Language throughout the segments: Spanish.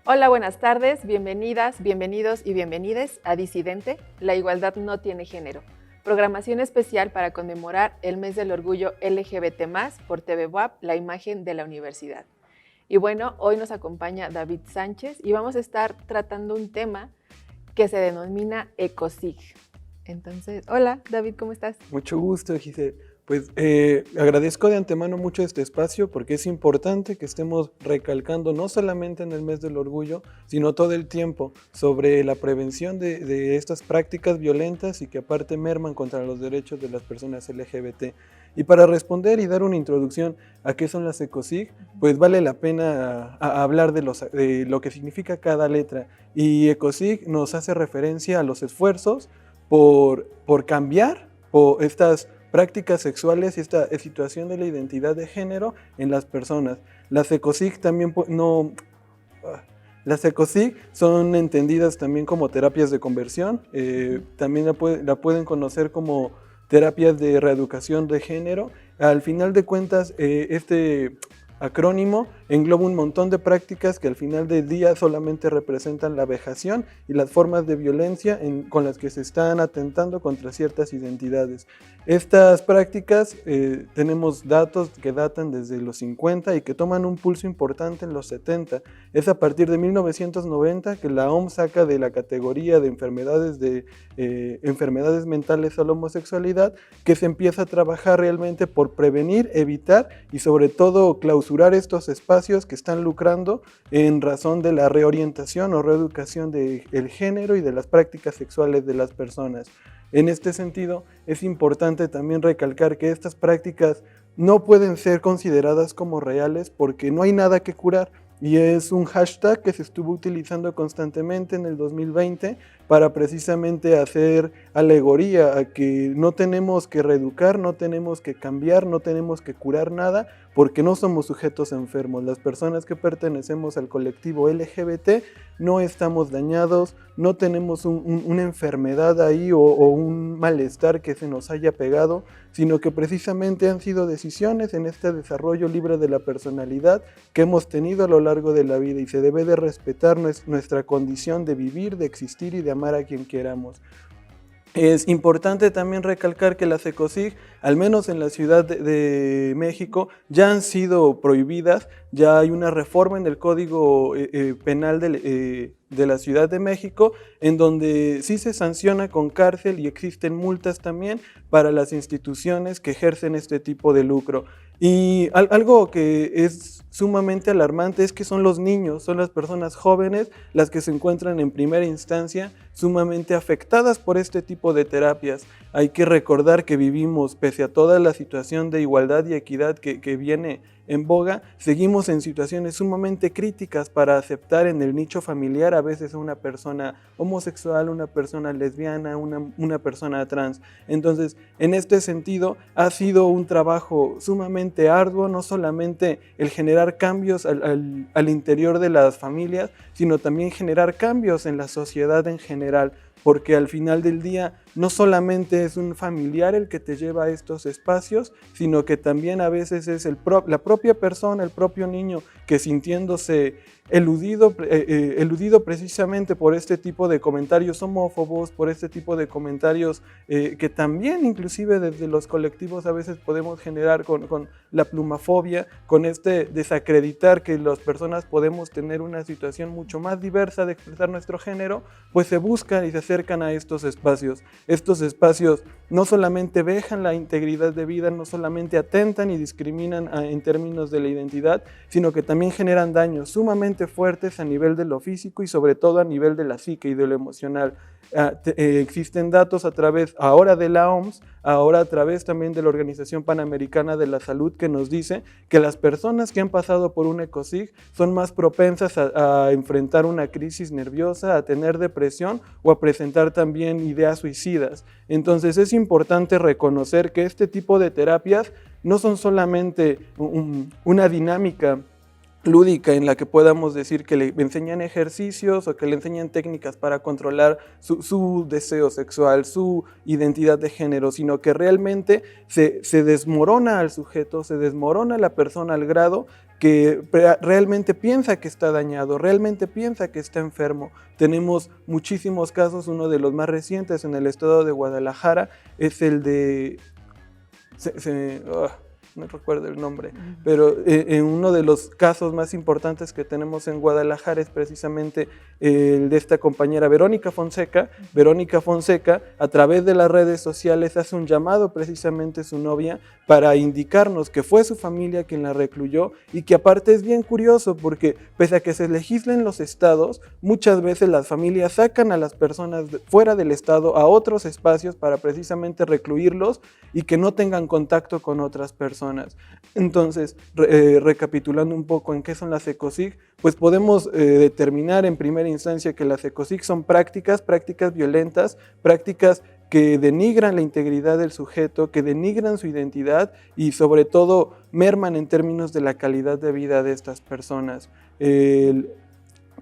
Hola, buenas tardes, bienvenidas, bienvenidos y bienvenides a Disidente, la igualdad no tiene género. Programación especial para conmemorar el mes del orgullo LGBT+, por TV WAP, la imagen de la universidad. Y bueno, hoy nos acompaña David Sánchez y vamos a estar tratando un tema que se denomina ECOSIG. Entonces, hola David, ¿cómo estás? Mucho gusto, Giselle. Pues agradezco de antemano mucho este espacio porque es importante que estemos recalcando no solamente en el mes del orgullo, sino todo el tiempo sobre la prevención de estas prácticas violentas y que aparte merman contra los derechos de las personas LGBT. Y para responder y dar una introducción a qué son las ECOSIG, pues vale la pena hablar de lo que significa cada letra. Y ECOSIG nos hace referencia a los esfuerzos por cambiar por estas prácticas sexuales y esta situación de la identidad de género en las personas. Las ECOSIG también las ECOSIG son entendidas también como terapias de conversión, también la pueden conocer como terapias de reeducación de género. Al final de cuentas, este acrónimo engloba un montón de prácticas que al final del día solamente representan la vejación y las formas de violencia con las que se están atentando contra ciertas identidades. Estas prácticas tenemos datos que datan desde los 50 y que toman un pulso importante en los 70. Es a partir de 1990 que la OMS saca de la categoría de enfermedades mentales a la homosexualidad, que se empieza a trabajar realmente por prevenir, evitar y sobre todo clausurar estos espacios que están lucrando en razón de la reorientación o reeducación del género y de las prácticas sexuales de las personas. En este sentido, es importante también recalcar que estas prácticas no pueden ser consideradas como reales porque no hay nada que curar. Y es un hashtag que se estuvo utilizando constantemente en el 2020 para precisamente hacer alegoría a que no tenemos que reeducar, no tenemos que cambiar, no tenemos que curar nada, porque no somos sujetos enfermos. Las personas que pertenecemos al colectivo LGBT no estamos dañados, no tenemos una enfermedad ahí o un malestar que se nos haya pegado, sino que precisamente han sido decisiones en este desarrollo libre de la personalidad que hemos tenido a lo largo de la vida, y se debe de respetar nuestra condición de vivir, de existir y de amar a quien queramos. Es importante también recalcar que las ECOSIG, al menos en la Ciudad de México, ya han sido prohibidas. Ya hay una reforma en el Código Penal de la Ciudad de México, en donde sí se sanciona con cárcel y existen multas también para las instituciones que ejercen este tipo de lucro. Y algo que es sumamente alarmante es que son los niños, son las personas jóvenes las que se encuentran en primera instancia sumamente afectadas por este tipo de terapias. Hay que recordar que vivimos, pese a toda la situación de igualdad y equidad que viene en boga, seguimos en situaciones sumamente críticas para aceptar en el nicho familiar a veces a una persona homosexual, una persona lesbiana, una persona trans. Entonces, en este sentido, ha sido un trabajo sumamente arduo, no solamente el generar cambios al interior de las familias, sino también generar cambios en la sociedad en general, porque al final del día no solamente es un familiar el que te lleva a estos espacios, sino que también a veces es la propia persona, el propio niño, que sintiéndose eludido precisamente por este tipo de comentarios homófobos, por este tipo de comentarios que también inclusive desde los colectivos a veces podemos generar con la plumafobia, con este desacreditar que las personas podemos tener una situación mucho más diversa de expresar nuestro género, pues se buscan y se acercan a estos espacios. Estos espacios no solamente vejan la integridad de vida, no solamente atentan y discriminan en términos de la identidad, sino que también generan daños sumamente fuertes a nivel de lo físico y sobre todo a nivel de la psique y de lo emocional. Existen datos a través ahora de la OMS, ahora a través también de la Organización Panamericana de la Salud, que nos dice que las personas que han pasado por un ECOSIG son más propensas a enfrentar una crisis nerviosa, a tener depresión o a presentar también ideas suicidas. Entonces es importante reconocer que este tipo de terapias no son solamente una dinámica lúdica en la que podamos decir que le enseñan ejercicios o que le enseñan técnicas para controlar su deseo sexual, su identidad de género, sino que realmente se desmorona al sujeto, se desmorona a la persona al grado que realmente piensa que está dañado, realmente piensa que está enfermo. Tenemos muchísimos casos, uno de los más recientes en el estado de Guadalajara es el de... no recuerdo el nombre, pero en uno de los casos más importantes que tenemos en Guadalajara es precisamente el de esta compañera Verónica Fonseca. Verónica Fonseca, a través de las redes sociales, hace un llamado precisamente a su novia para indicarnos que fue su familia quien la recluyó, y que aparte es bien curioso porque pese a que se legisla en los estados, muchas veces las familias sacan a las personas fuera del estado a otros espacios para precisamente recluirlos y que no tengan contacto con otras personas. Entonces, recapitulando un poco en qué son las ECOSIG, pues podemos determinar en primera instancia que las ECOSIG son prácticas violentas, prácticas que denigran la integridad del sujeto, que denigran su identidad y sobre todo merman en términos de la calidad de vida de estas personas.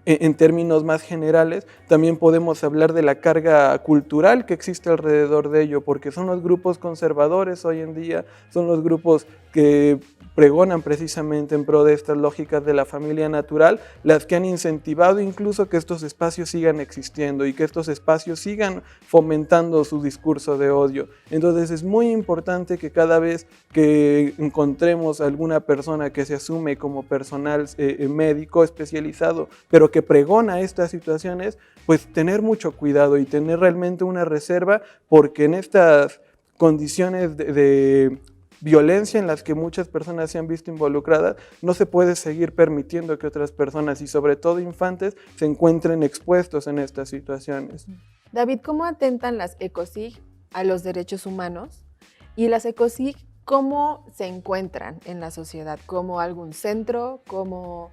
En términos más generales, también podemos hablar de la carga cultural que existe alrededor de ello, porque son los grupos conservadores hoy en día, son los grupos que pregonan precisamente en pro de estas lógicas de la familia natural, las que han incentivado incluso que estos espacios sigan existiendo y que estos espacios sigan fomentando su discurso de odio. Entonces es muy importante que cada vez que encontremos alguna persona que se asume como personal médico especializado, pero que pregona estas situaciones, pues tener mucho cuidado y tener realmente una reserva, porque en estas condiciones de violencia en las que muchas personas se han visto involucradas, no se puede seguir permitiendo que otras personas y sobre todo infantes se encuentren expuestos en estas situaciones. David, ¿cómo atentan las ECOSIG a los derechos humanos? Y las ECOSIG, ¿cómo se encuentran en la sociedad? ¿Como algún centro? ¿Como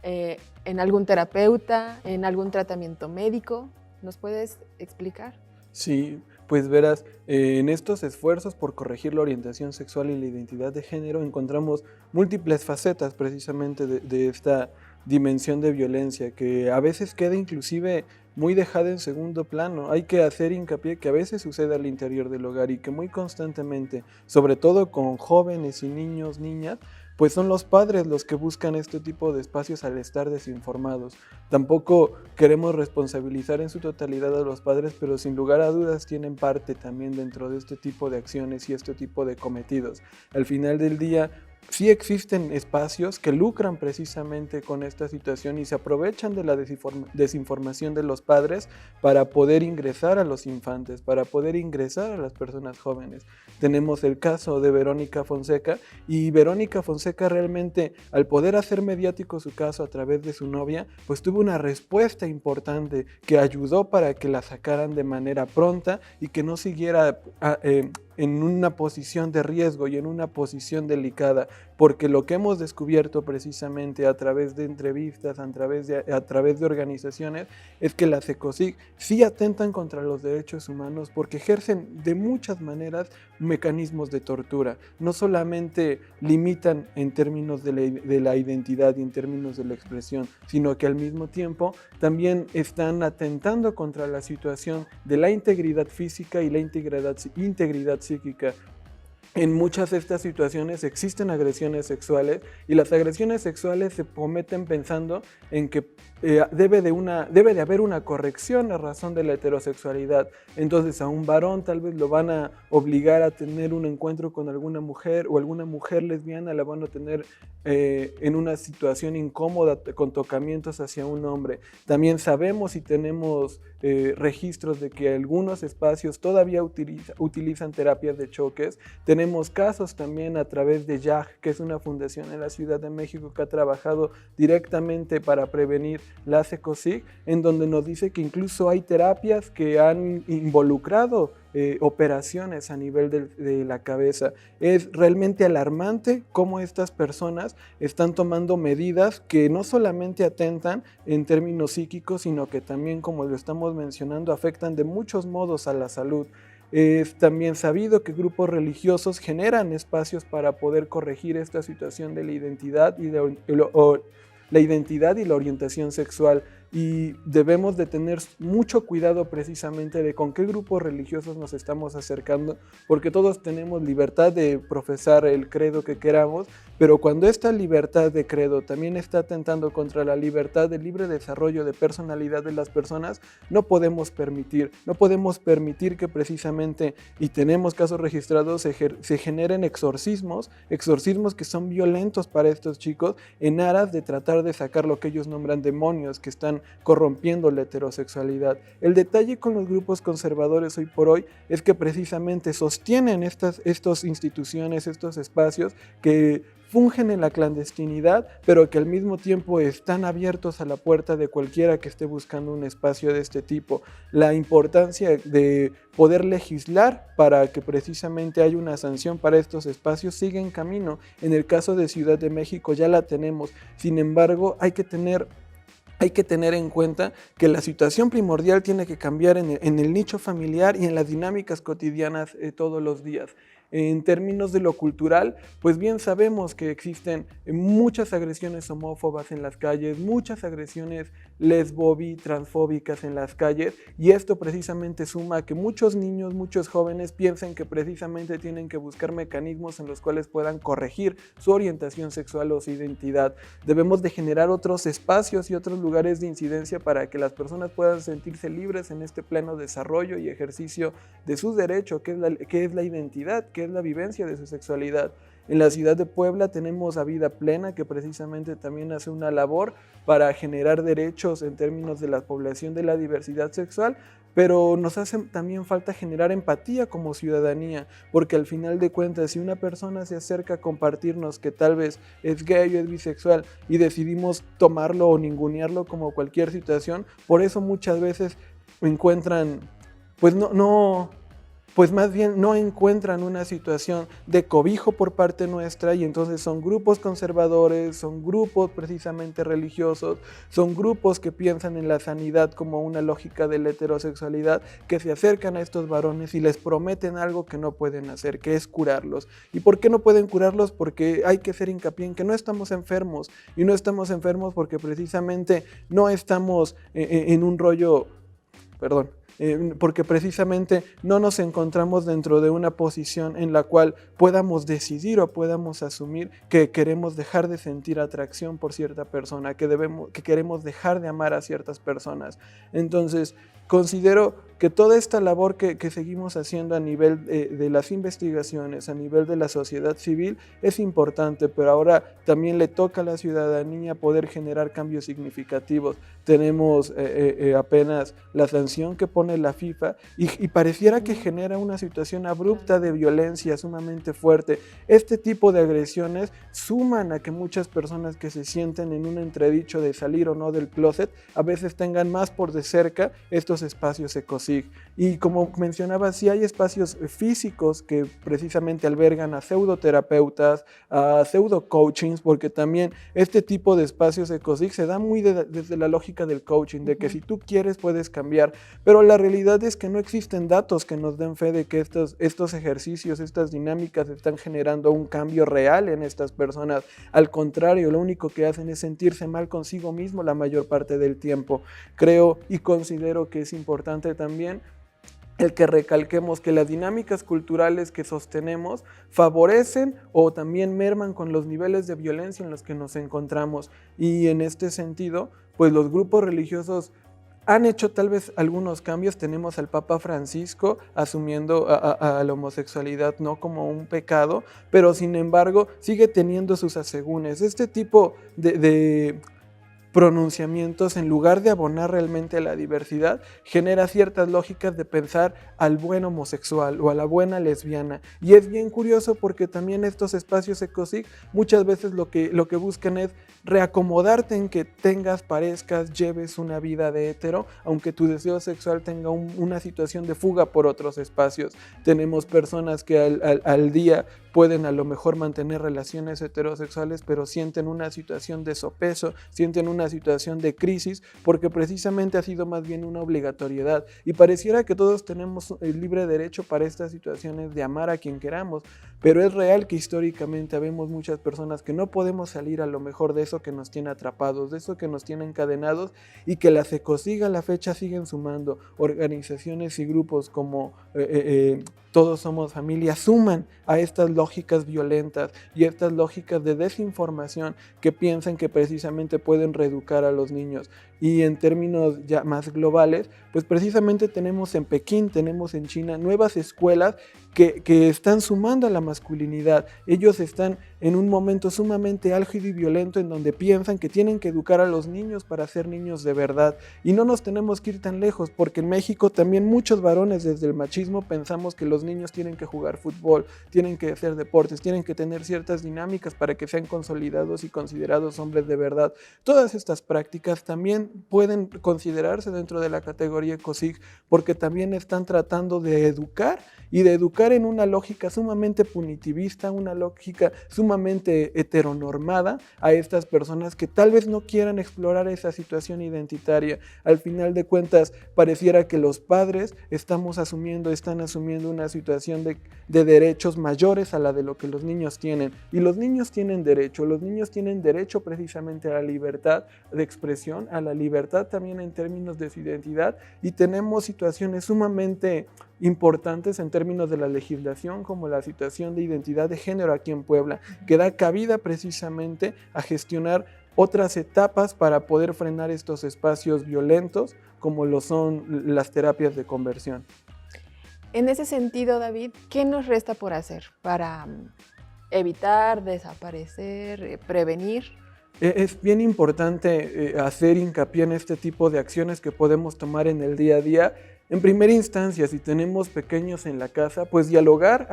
en algún terapeuta? ¿En algún tratamiento médico? ¿Nos puedes explicar? Sí, pues verás, en estos esfuerzos por corregir la orientación sexual y la identidad de género encontramos múltiples facetas precisamente de esta dimensión de violencia que a veces queda inclusive muy dejada en segundo plano. Hay que hacer hincapié que a veces sucede al interior del hogar y que muy constantemente, sobre todo con jóvenes y niños, niñas, pues son los padres los que buscan este tipo de espacios al estar desinformados. Tampoco queremos responsabilizar en su totalidad a los padres, pero sin lugar a dudas tienen parte también dentro de este tipo de acciones y este tipo de cometidos. Al final del día, sí existen espacios que lucran precisamente con esta situación y se aprovechan de la desinformación de los padres para poder ingresar a los infantes, para poder ingresar a las personas jóvenes. Tenemos el caso de Verónica Fonseca, y Verónica Fonseca realmente, al poder hacer mediático su caso a través de su novia, pues tuvo una respuesta importante que ayudó para que la sacaran de manera pronta y que no siguiera en una posición de riesgo y en una posición delicada, porque lo que hemos descubierto precisamente a través de entrevistas, a través de organizaciones, es que las ECOSIG sí atentan contra los derechos humanos porque ejercen de muchas maneras mecanismos de tortura. No solamente limitan en términos de la identidad y en términos de la expresión, sino que al mismo tiempo también están atentando contra la situación de la integridad física y la integridad psíquica. En muchas de estas situaciones existen agresiones sexuales y las agresiones sexuales se cometen pensando en que debe de haber una corrección a razón de la heterosexualidad. Entonces a un varón tal vez lo van a obligar a tener un encuentro con alguna mujer, o alguna mujer lesbiana la van a tener en una situación incómoda con tocamientos hacia un hombre. También sabemos y tenemos registros de que algunos espacios todavía utilizan terapias de choques. Tenemos casos también a través de YAG, que es una fundación en la Ciudad de México que ha trabajado directamente para prevenir las ECOSIG, en donde nos dice que incluso hay terapias que han involucrado operaciones a nivel de la cabeza. Es realmente alarmante cómo estas personas están tomando medidas que no solamente atentan en términos psíquicos, sino que también, como lo estamos mencionando, afectan de muchos modos a la salud. Es también sabido que grupos religiosos generan espacios para poder corregir esta situación de la identidad y la identidad y la orientación sexual. Y debemos de tener mucho cuidado precisamente de con qué grupos religiosos nos estamos acercando, porque todos tenemos libertad de profesar el credo que queramos, pero cuando esta libertad de credo también está atentando contra la libertad de libre desarrollo de personalidad de las personas, no podemos permitir que precisamente, y tenemos casos registrados, se generen exorcismos que son violentos para estos chicos en aras de tratar de sacar lo que ellos nombran demonios que están corrompiendo la heterosexualidad. El detalle con los grupos conservadores hoy por hoy es que precisamente sostienen estas instituciones, estos espacios que fungen en la clandestinidad, pero que al mismo tiempo están abiertos a la puerta de cualquiera que esté buscando un espacio de este tipo. La importancia de poder legislar para que precisamente haya una sanción para estos espacios sigue en camino. En el caso de Ciudad de México ya la tenemos. Sin embargo, hay que tener en cuenta que la situación primordial tiene que cambiar en el nicho familiar y en las dinámicas cotidianas todos los días. En términos de lo cultural, pues bien sabemos que existen muchas agresiones homófobas en las calles, muchas agresiones lesbobi, transfóbicas en las calles, y esto precisamente suma a que muchos niños, muchos jóvenes piensen que precisamente tienen que buscar mecanismos en los cuales puedan corregir su orientación sexual o su identidad. Debemos de generar otros espacios y otros lugares de incidencia para que las personas puedan sentirse libres en este pleno desarrollo y ejercicio de sus derechos, que es la identidad, que es la vivencia de su sexualidad. En la ciudad de Puebla tenemos a Vida Plena, que precisamente también hace una labor para generar derechos en términos de la población de la diversidad sexual, pero nos hace también falta generar empatía como ciudadanía, porque al final de cuentas, si una persona se acerca a compartirnos que tal vez es gay o es bisexual y decidimos tomarlo o ningunearlo como cualquier situación, por eso muchas veces encuentran, pues más bien no encuentran una situación de cobijo por parte nuestra, y entonces son grupos conservadores, son grupos precisamente religiosos, son grupos que piensan en la sanidad como una lógica de la heterosexualidad, que se acercan a estos varones y les prometen algo que no pueden hacer, que es curarlos. ¿Y por qué no pueden curarlos? Porque hay que hacer hincapié en que no estamos enfermos, y no estamos enfermos porque precisamente no estamos en un rollo, porque precisamente no nos encontramos dentro de una posición en la cual podamos decidir o podamos asumir que queremos dejar de sentir atracción por cierta persona, que queremos dejar de amar a ciertas personas. Entonces, considero que toda esta labor que seguimos haciendo a nivel de las investigaciones, a nivel de la sociedad civil, es importante, pero ahora también le toca a la ciudadanía poder generar cambios significativos. Tenemos apenas la sanción que pone la FIFA y pareciera que genera una situación abrupta de violencia sumamente fuerte. Este tipo de agresiones suman a que muchas personas que se sienten en un entredicho de salir o no del closet, a veces tengan más por de cerca estos espacios ECOSIG. Y como mencionaba, sí hay espacios físicos que precisamente albergan a pseudoterapeutas, a pseudo-coachings, porque también este tipo de espacios ECOSIG se da muy desde la lógica del coaching, de que si tú quieres puedes cambiar, pero la realidad es que no existen datos que nos den fe de que estos ejercicios, estas dinámicas están generando un cambio real en estas personas. Al contrario, lo único que hacen es sentirse mal consigo mismo la mayor parte del tiempo. Creo y considero que es importante también el que recalquemos que las dinámicas culturales que sostenemos favorecen o también merman con los niveles de violencia en los que nos encontramos, y en este sentido, pues los grupos religiosos han hecho tal vez algunos cambios. Tenemos al Papa Francisco asumiendo a la homosexualidad no como un pecado, pero sin embargo sigue teniendo sus asegúnes. Este tipo de pronunciamientos, en lugar de abonar realmente a la diversidad, genera ciertas lógicas de pensar al buen homosexual o a la buena lesbiana. Y es bien curioso porque también estos espacios ECOSIG muchas veces lo que buscan es reacomodarte en que parezcas, lleves una vida de hetero, aunque tu deseo sexual tenga una situación de fuga por otros espacios. Tenemos personas que al día pueden a lo mejor mantener relaciones heterosexuales, pero sienten una situación de sopeso, sienten una situación de crisis, porque precisamente ha sido más bien una obligatoriedad. Y pareciera que todos tenemos el libre derecho para estas situaciones de amar a quien queramos, pero es real que históricamente habemos muchas personas que no podemos salir a lo mejor de eso que nos tiene atrapados, de eso que nos tiene encadenados, y que la CECOSIG a la fecha siguen sumando organizaciones y grupos como Todos Somos Familia, suman a estas lógicas violentas y estas lógicas de desinformación que piensan que precisamente pueden reeducar a los niños. Y en términos ya más globales, pues precisamente tenemos en Pekín, tenemos en China nuevas escuelas que están sumando a la masculinidad. Ellos están en un momento sumamente álgido y violento en donde piensan que tienen que educar a los niños para ser niños de verdad. Y no nos tenemos que ir tan lejos, porque en México también muchos varones desde el machismo pensamos que los niños tienen que jugar fútbol, tienen que hacer deportes, tienen que tener ciertas dinámicas para que sean consolidados y considerados hombres de verdad. Todas estas prácticas también pueden considerarse dentro de la categoría ECOSIG, porque también están tratando de educar, y de educar en una lógica sumamente punitivista, una lógica sumamente heteronormada a estas personas que tal vez no quieran explorar esa situación identitaria. Al final de cuentas, pareciera que los padres están asumiendo una situación de derechos mayores a la de lo que los niños tienen. Y los niños tienen derecho precisamente a la libertad de expresión, a la libertad también en términos de su identidad, y tenemos situaciones sumamente importantes en términos de la legislación, como la situación de identidad de género aquí en Puebla, que da cabida precisamente a gestionar otras etapas para poder frenar estos espacios violentos, como lo son las terapias de conversión. En ese sentido, David, ¿qué nos resta por hacer para evitar, desaparecer, prevenir? Es bien importante hacer hincapié en este tipo de acciones que podemos tomar en el día a día. En primera instancia, si tenemos pequeños en la casa, pues dialogar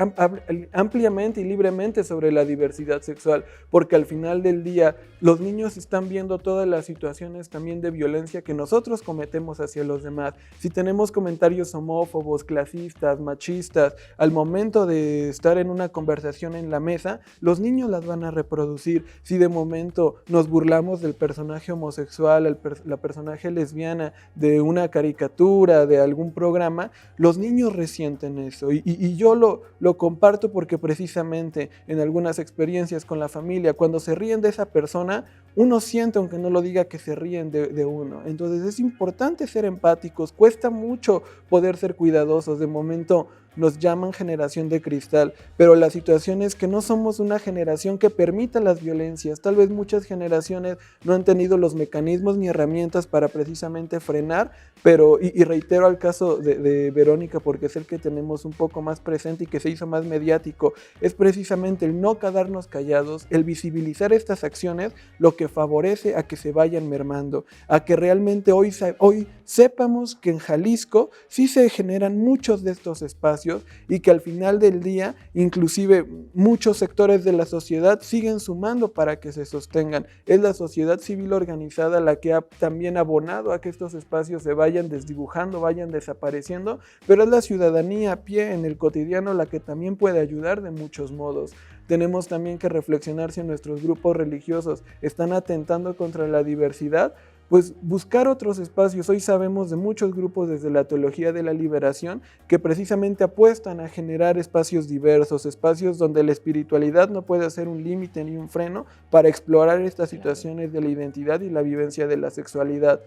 ampliamente y libremente sobre la diversidad sexual, porque al final del día los niños están viendo todas las situaciones también de violencia que nosotros cometemos hacia los demás. Si tenemos comentarios homófobos, clasistas, machistas, al momento de estar en una conversación en la mesa, los niños las van a reproducir. Si de momento nos burlamos del personaje homosexual, la personaje lesbiana, de una caricatura, de algún programa, los niños resienten eso, y yo lo comparto porque precisamente en algunas experiencias con la familia, cuando se ríen de esa persona, uno siente, aunque no lo diga, que se ríen de uno. Entonces es importante ser empáticos, cuesta mucho poder ser cuidadosos. De momento nos llaman generación de cristal, pero la situación es que no somos una generación que permita las violencias. Tal vez muchas generaciones no han tenido los mecanismos ni herramientas para precisamente frenar, pero, y reitero al caso de Verónica, porque es el que tenemos un poco más presente y que se hizo más mediático, es precisamente el no quedarnos callados, el visibilizar estas acciones, lo que favorece a que se vayan mermando, a que realmente hoy sepamos que en Jalisco sí se generan muchos de estos espacios, y que al final del día inclusive muchos sectores de la sociedad siguen sumando para que se sostengan. Es la sociedad civil organizada la que ha también abonado a que estos espacios se vayan desdibujando, vayan desapareciendo, pero es la ciudadanía a pie en el cotidiano la que también puede ayudar de muchos modos. Tenemos también que reflexionar si nuestros grupos religiosos están atentando contra la diversidad, pues buscar otros espacios. Hoy sabemos de muchos grupos desde la teología de la liberación que precisamente apuestan a generar espacios diversos, espacios donde la espiritualidad no puede ser un límite ni un freno para explorar estas situaciones de la identidad y la vivencia de la sexualidad.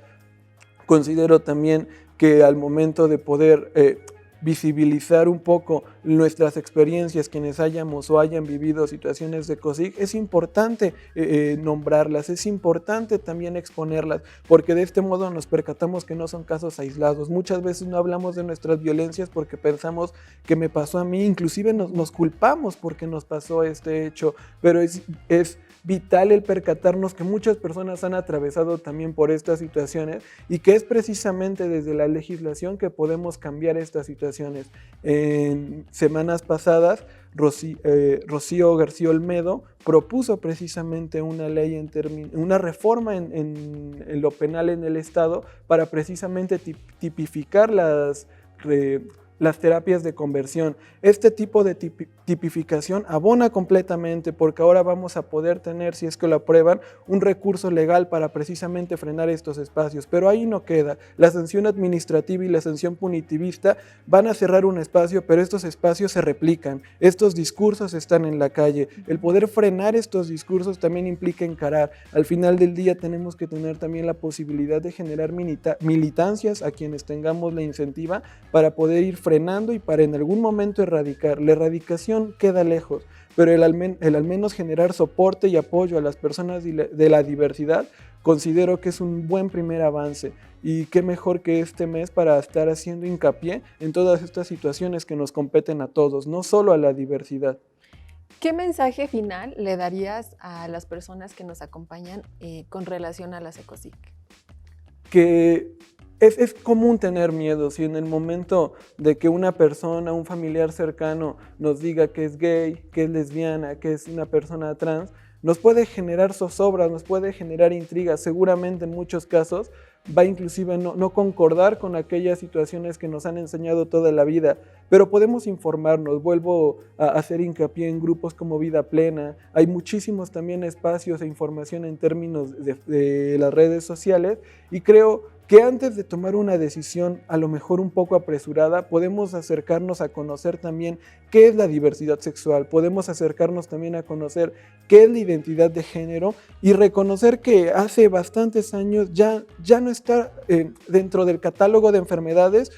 Considero también que al momento de poder visibilizar un poco nuestras experiencias, quienes hayamos o hayan vivido situaciones de ECOSIG, es importante nombrarlas, es importante también exponerlas, porque de este modo nos percatamos que no son casos aislados. Muchas veces no hablamos de nuestras violencias porque pensamos que me pasó a mí, inclusive nos culpamos porque nos pasó este hecho, pero es vital el percatarnos que muchas personas han atravesado también por estas situaciones, y que es precisamente desde la legislación que podemos cambiar estas situaciones. En semanas pasadas, Rocío García Olmedo propuso precisamente una ley, una reforma en lo penal en el Estado, para precisamente tipificar las terapias de conversión. Este tipo de tipificación abona completamente porque ahora vamos a poder tener, si es que lo aprueban, un recurso legal para precisamente frenar estos espacios. Pero ahí no queda. La sanción administrativa y la sanción punitivista van a cerrar un espacio, pero estos espacios se replican. Estos discursos están en la calle. El poder frenar estos discursos también implica encarar. Al final del día tenemos que tener también la posibilidad de generar militancias a quienes tengamos la incentiva para poder ir frenando y para en algún momento erradicar. La erradicación queda lejos, pero el al menos generar soporte y apoyo a las personas de la diversidad, considero que es un buen primer avance. Y qué mejor que este mes para estar haciendo hincapié en todas estas situaciones que nos competen a todos, no solo a la diversidad. ¿Qué mensaje final le darías a las personas que nos acompañan con relación a las ECOSIC? Que es común tener miedo. Si en el momento de que una persona, un familiar cercano nos diga que es gay, que es lesbiana, que es una persona trans, nos puede generar zozobras, nos puede generar intrigas. Seguramente en muchos casos va inclusive no concordar con aquellas situaciones que nos han enseñado toda la vida, pero podemos informarnos. Vuelvo a hacer hincapié en grupos como Vida Plena. Hay muchísimos también espacios de información en términos de las redes sociales, y creo que antes de tomar una decisión a lo mejor un poco apresurada, podemos acercarnos a conocer también qué es la diversidad sexual, podemos acercarnos también a conocer qué es la identidad de género y reconocer que hace bastantes años ya no está dentro del catálogo de enfermedades.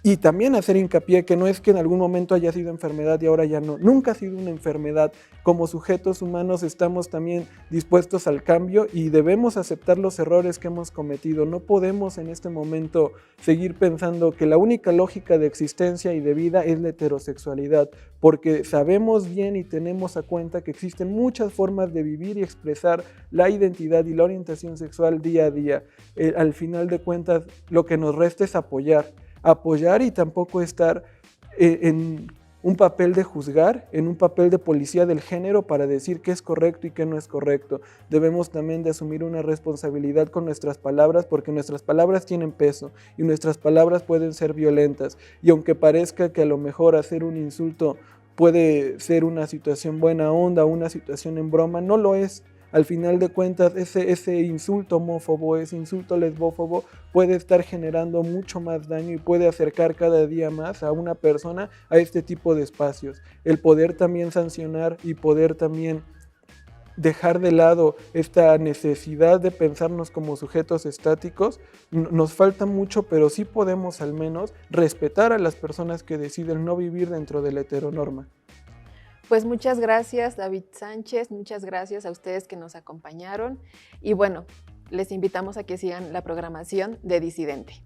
Y también hacer hincapié que no es que en algún momento haya sido enfermedad y ahora ya no. Nunca ha sido una enfermedad. Como sujetos humanos estamos también dispuestos al cambio y debemos aceptar los errores que hemos cometido. No podemos en este momento seguir pensando que la única lógica de existencia y de vida es la heterosexualidad, porque sabemos bien y tenemos a cuenta que existen muchas formas de vivir y expresar la identidad y la orientación sexual día a día. Al final de cuentas, lo que nos resta es apoyar y tampoco estar en un papel de juzgar, en un papel de policía del género para decir qué es correcto y qué no es correcto. Debemos también de asumir una responsabilidad con nuestras palabras, porque nuestras palabras tienen peso y nuestras palabras pueden ser violentas. Y aunque parezca que a lo mejor hacer un insulto puede ser una situación buena onda, una situación en broma, no lo es. Al final de cuentas, ese insulto homófobo, ese insulto lesbófobo puede estar generando mucho más daño y puede acercar cada día más a una persona a este tipo de espacios. El poder también sancionar y poder también dejar de lado esta necesidad de pensarnos como sujetos estáticos, nos falta mucho, pero sí podemos al menos respetar a las personas que deciden no vivir dentro de la heteronorma. Pues muchas gracias, David Sánchez, muchas gracias a ustedes que nos acompañaron y bueno, les invitamos a que sigan la programación de Disidente.